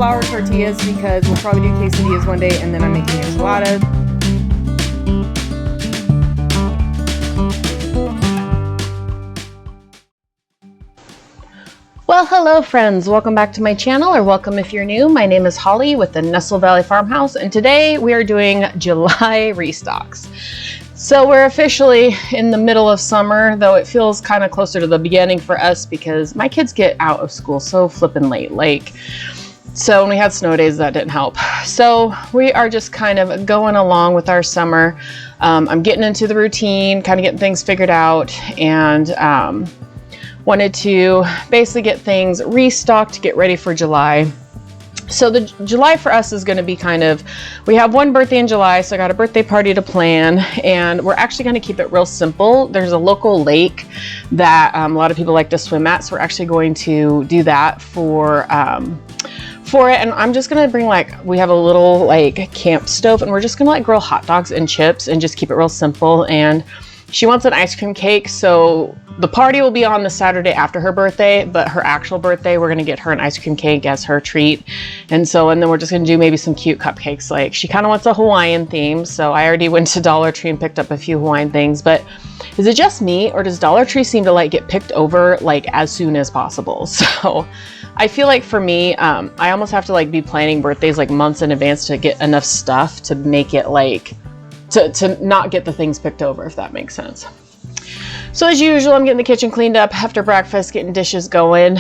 flour tortillas because we'll probably do quesadillas one day, and then I'm making enchiladas. Well, hello friends, welcome back to my channel, or welcome if you're new. My name is Holly with the Nestle Valley Farmhouse, and today we are doing July restocks. So we're officially in the middle of summer, though it feels kind of closer to the beginning for us because my kids get out of school so flippin' late. So when we had snow days, that didn't help. So we are just kind of going along with our summer. I'm getting into the routine, kind of getting things figured out, and wanted to basically get things restocked, get ready for July. So the July for us is going to be kind of, we have one birthday in July, so I got a birthday party to plan, and we're actually going to keep it real simple. There's a local lake that a lot of people like to swim at, so we're actually going to do that for it. And I'm just going to bring, like, we have a little like camp stove, and we're just going to like grill hot dogs and chips and just keep it real simple. And she wants an ice cream cake, so the party will be on the Saturday after her birthday, but her actual birthday, we're gonna get her an ice cream cake as her treat. And then we're just gonna do maybe some cute cupcakes. Like, she kind of wants a Hawaiian theme, so I already went to Dollar Tree and picked up a few Hawaiian things. But is it just me, or does Dollar Tree seem to like get picked over like as soon as possible? So I feel like for me, I almost have to like be planning birthdays like months in advance to get enough stuff to make it like, to not get the things picked over, if that makes sense. So as usual, I'm getting the kitchen cleaned up after breakfast, getting dishes going.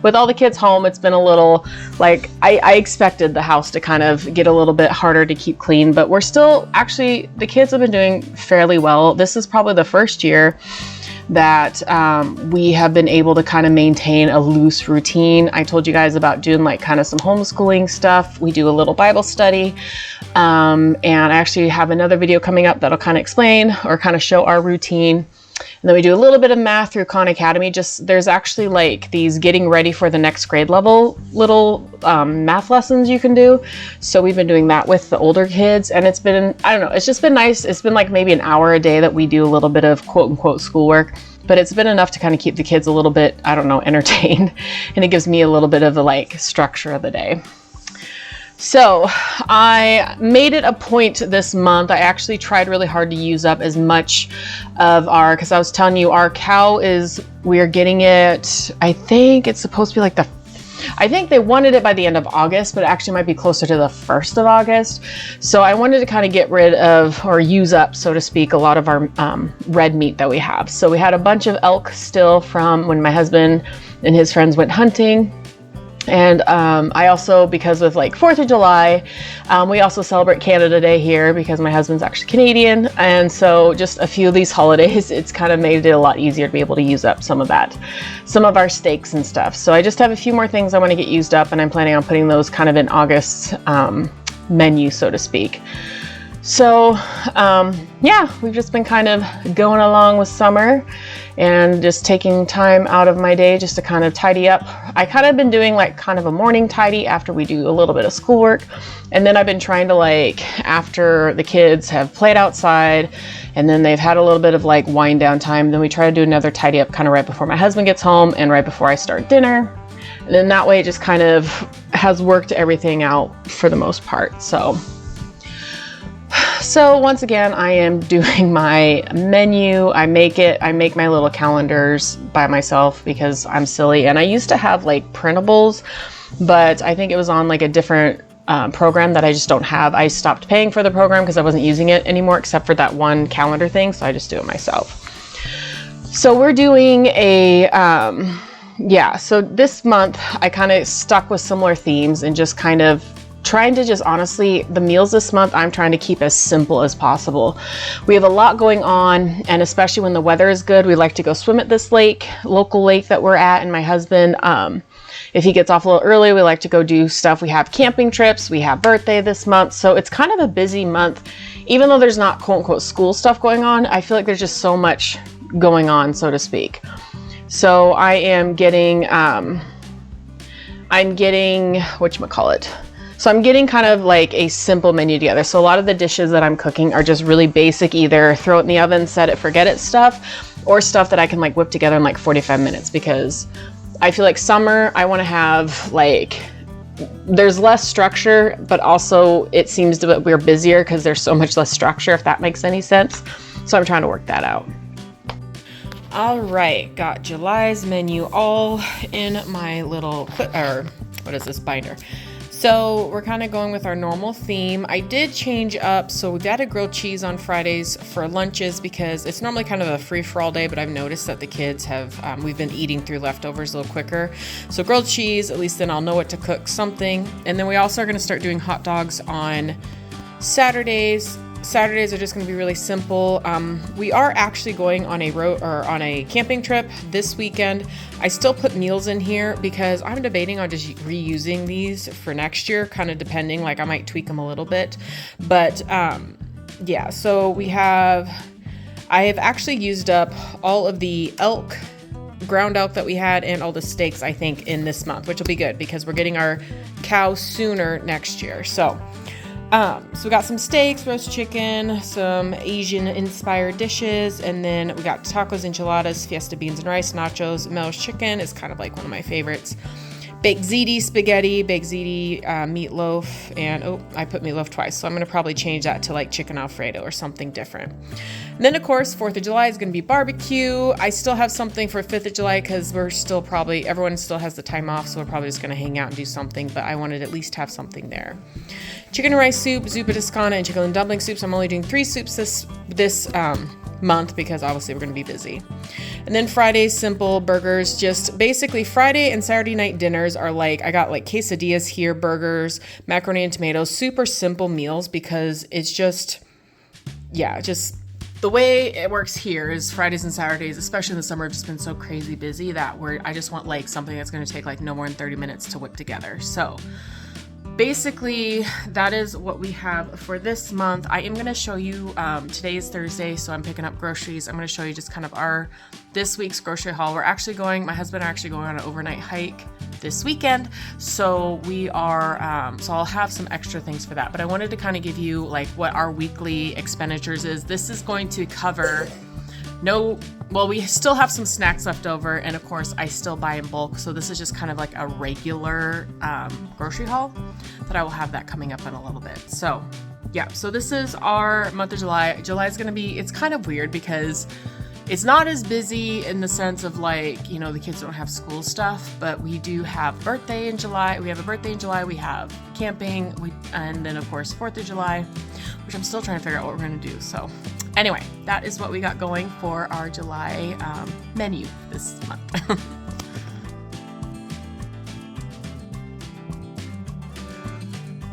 With all the kids home, it's been a little, like, I expected the house to kind of get a little bit harder to keep clean, but we're still, actually, the kids have been doing fairly well. This is probably the first year that we have been able to kind of maintain a loose routine. I told you guys about doing like kind of some homeschooling stuff. We do a little Bible study, and I actually have another video coming up that'll kind of explain or kind of show our routine. And then we do a little bit of math through Khan Academy. Just, there's actually like these getting ready for the next grade level little math lessons you can do. So we've been doing that with the older kids, and it's been, I don't know, it's just been nice. It's been like maybe an hour a day that we do a little bit of quote unquote schoolwork, but it's been enough to kind of keep the kids a little bit, I don't know, entertained. And it gives me a little bit of the like structure of the day. So I made it a point this month. I actually tried really hard to use up as much of our, because I was telling you our cow is, we're getting it, I think it's supposed to be like I think they wanted it by the end of August, but it actually might be closer to the 1st of August. So I wanted to kind of get rid of, or use up, so to speak, a lot of our red meat that we have. So we had a bunch of elk still from when my husband and his friends went hunting. And I also, because of like 4th of July, we also celebrate Canada Day here because my husband's actually Canadian. And so just a few of these holidays, it's kind of made it a lot easier to be able to use up some of that, some of our steaks and stuff. So I just have a few more things I want to get used up, and I'm planning on putting those kind of in August's menu, so to speak. So yeah, we've just been kind of going along with summer and just taking time out of my day just to kind of tidy up. I kind of been doing like kind of a morning tidy after we do a little bit of schoolwork. And then I've been trying to, like, after the kids have played outside and then they've had a little bit of like wind down time, then we try to do another tidy up kind of right before my husband gets home and right before I start dinner. And then that way it just kind of has worked everything out for the most part. So once again, I am doing my menu. I make my little calendars by myself because I'm silly. And I used to have like printables, but I think it was on like a different program that I just don't have. I stopped paying for the program because I wasn't using it anymore, except for that one calendar thing. So I just do it myself. So we're doing a, yeah, so this month I kind of stuck with similar themes and just kind of trying to just, honestly, the meals this month, I'm trying to keep as simple as possible. We have a lot going on, and especially when the weather is good, we like to go swim at this lake, local lake that we're at, and my husband, if he gets off a little early, we like to go do stuff. We have camping trips, we have birthday this month, so it's kind of a busy month. Even though there's not quote unquote school stuff going on, I feel like there's just so much going on, so to speak. So I am getting, I'm getting So I'm getting kind of like a simple menu together. So a lot of the dishes that I'm cooking are just really basic, either throw it in the oven, set it, forget it stuff, or stuff that I can like whip together in like 45 minutes, because I feel like summer, I want to have like there's less structure, but also it seems that we're busier because there's so much less structure, if that makes any sense. So I'm trying to work that out. All right, got July's menu all in my little, what is this, binder. So we're kind of going with our normal theme. I did change up, so we've added grilled cheese on Fridays for lunches because it's normally kind of a free-for-all day, but I've noticed that the kids have, we've been eating through leftovers a little quicker. So grilled cheese, at least then I'll know what to cook something. And then we also are gonna start doing hot dogs on Saturdays. Saturdays are just going to be really simple. We are actually going on a camping trip this weekend. I still put meals in here because I'm debating on just reusing these for next year, kind of depending, like I might tweak them a little bit. But yeah, so I have actually used up all of the ground elk that we had and all the steaks, I think, in this month, which will be good because we're getting our cow sooner next year. So we got some steaks, roast chicken, some Asian inspired dishes, and then we got tacos, enchiladas, fiesta beans and rice, nachos, Mel's chicken is kind of like one of my favorites. Baked ziti spaghetti, baked ziti meatloaf, and I put meatloaf twice, so I'm gonna probably change that to like chicken Alfredo or something different. And then of course, 4th of July is gonna be barbecue. I still have something for 5th of July because everyone still has the time off, so we're probably just gonna hang out and do something, but I wanted to at least have something there. Chicken and rice soup, zuppa toscana, and chicken and dumpling soups. I'm only doing 3 soups this month because obviously we're going to be busy. And then Friday, simple burgers. Just basically Friday and Saturday night dinners are like, I got like quesadillas here, burgers, macaroni and tomatoes, super simple meals because it's just the way it works here is Fridays and Saturdays, especially in the summer, have just been so crazy busy that I just want like something that's going to take like no more than 30 minutes to whip together. So basically, that is what we have for this month. I am going to show you, today is Thursday, so I'm picking up groceries. I'm going to show you just kind of this week's grocery haul. My husband are actually going on an overnight hike this weekend, so I'll have some extra things for that. But I wanted to kind of give you like what our weekly expenditures is. This is going to cover we still have some snacks left over, and of course I still buy in bulk, so this is just kind of like a regular grocery haul, but I will have that coming up in a little bit. So yeah, so this is our month of July. July is going to be, it's kind of weird because it's not as busy in the sense of like, the kids don't have school stuff, but we do have birthday in July. We have a birthday in July, we have camping, and then of course 4th of July, which I'm still trying to figure out what we're going to do. So anyway, that is what we got going for our July menu this month.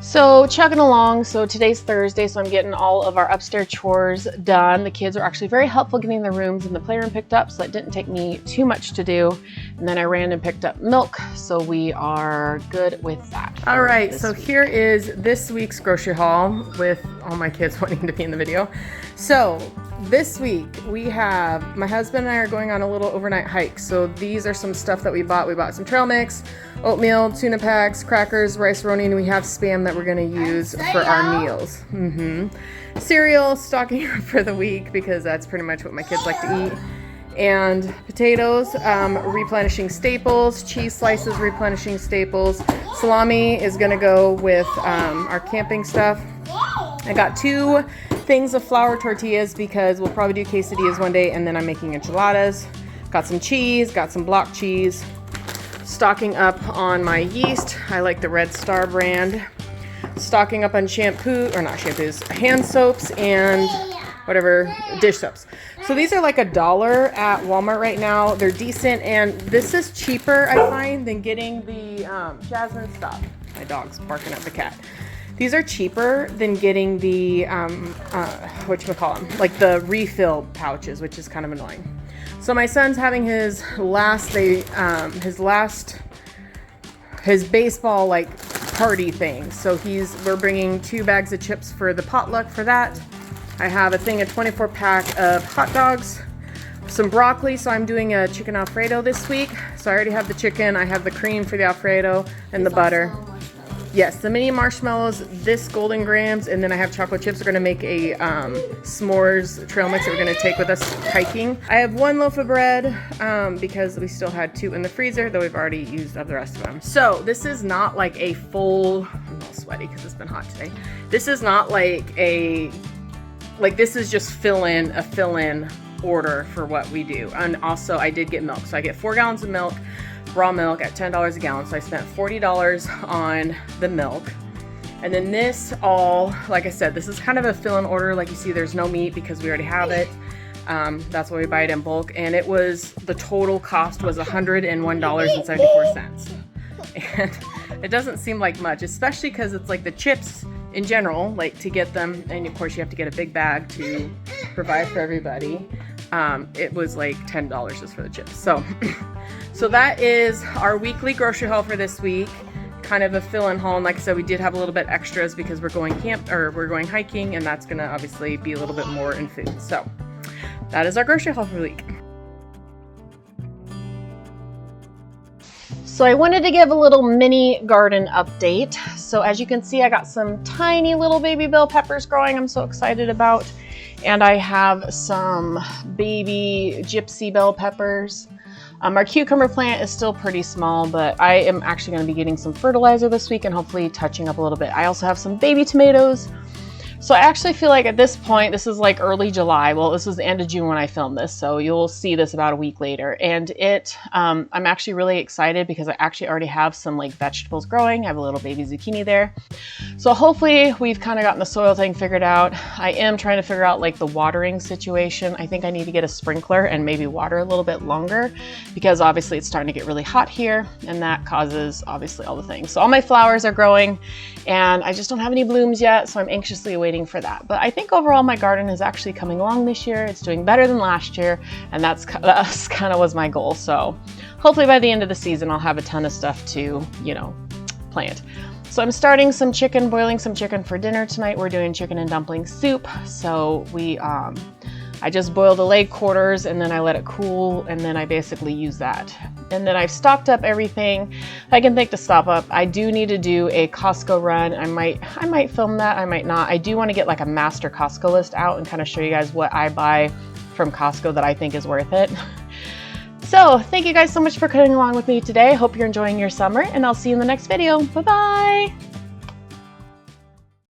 So chugging along, so today's Thursday, so I'm getting all of our upstairs chores done. The kids are actually very helpful getting their rooms and the playroom picked up, so it didn't take me too much to do. And then I ran and picked up milk, so we are good with that. All right, so here is this week's grocery haul with all my kids wanting to be in the video. So this week we have, my husband and I are going on a little overnight hike. So these are some stuff that we bought. We bought some trail mix, oatmeal, tuna packs, crackers, rice-a-roni, and we have Spam that we're gonna use for our meals. Cereal, stocking up for the week because that's pretty much what my kids like to eat. And potatoes, replenishing staples, cheese slices, replenishing staples. Salami is gonna go with our camping stuff. I got 2 things of flour tortillas because we'll probably do quesadillas one day, and then I'm making enchiladas. Got some cheese, got some block cheese. Stocking up on my yeast. I like the Red Star brand. Stocking up on hand soaps and whatever, dish soaps. So these are like $1 at Walmart right now. They're decent, and this is cheaper, I find, than getting the Jasmine, stop. My dog's barking at the cat. These are cheaper than getting the, like the refill pouches, which is kind of annoying. So my son's having his baseball like party thing. So we're bringing 2 bags of chips for the potluck for that. I have a 24-pack of hot dogs, some broccoli. So I'm doing a chicken Alfredo this week. So I already have the chicken. I have the cream for the Alfredo and the butter. Yes, the mini marshmallows, this Golden Grams, and then I have chocolate chips. We're gonna make a s'mores trail mix that we're gonna take with us hiking. I have 1 loaf of bread because we still had 2 in the freezer, though we've already used up the rest of them. So this is not like a full, I'm all sweaty because it's been hot today. This is not like this is just a fill-in order for what we do. And also I did get milk. So I get 4 gallons of milk, raw milk at $10 a gallon. So I spent $40 on the milk. And then this all, like I said, this is kind of a fill-in order. Like you see, there's no meat because we already have it. That's why we buy it in bulk. And the total cost was $101.74. And it doesn't seem like much, especially because it's like the chips in general, like to get them. And of course you have to get a big bag to provide for everybody. It was like $10 just for the chips. So that is our weekly grocery haul for this week. Kind of a fill-in haul. And like I said, we did have a little bit extras because we're going hiking, and that's gonna obviously be a little bit more in food. So that is our grocery haul for the week. So I wanted to give a little mini garden update. So as you can see, I got some tiny little baby bell peppers growing. I'm so excited about. And I have some baby gypsy bell peppers. Our cucumber plant is still pretty small, but I am actually going to be getting some fertilizer this week and hopefully touching up a little bit. I also have some baby tomatoes. So I actually feel like at this point, this is like early July. Well, this was the end of June when I filmed this, so you'll see this about a week later. And I'm actually really excited because I actually already have some like vegetables growing. I have a little baby zucchini there. So hopefully we've kind of gotten the soil thing figured out. I am trying to figure out like the watering situation. I think I need to get a sprinkler and maybe water a little bit longer because obviously it's starting to get really hot here and that causes obviously all the things. So all my flowers are growing and I just don't have any blooms yet, so I'm anxiously waiting for that. But I think overall my garden is actually coming along this year. It's doing better than last year, and that's kind of was my goal. So hopefully by the end of the season I'll have a ton of stuff to, plant. So I'm starting boiling some chicken for dinner tonight. We're doing chicken and dumpling soup. So I just boil the leg quarters and then I let it cool and then I basically use that. And then I've stocked up everything I can think to stock up. I do need to do a Costco run. I might film that, I might not. I do want to get like a master Costco list out and kind of show you guys what I buy from Costco that I think is worth it. So thank you guys so much for coming along with me today. I hope you're enjoying your summer and I'll see you in the next video. Bye-bye.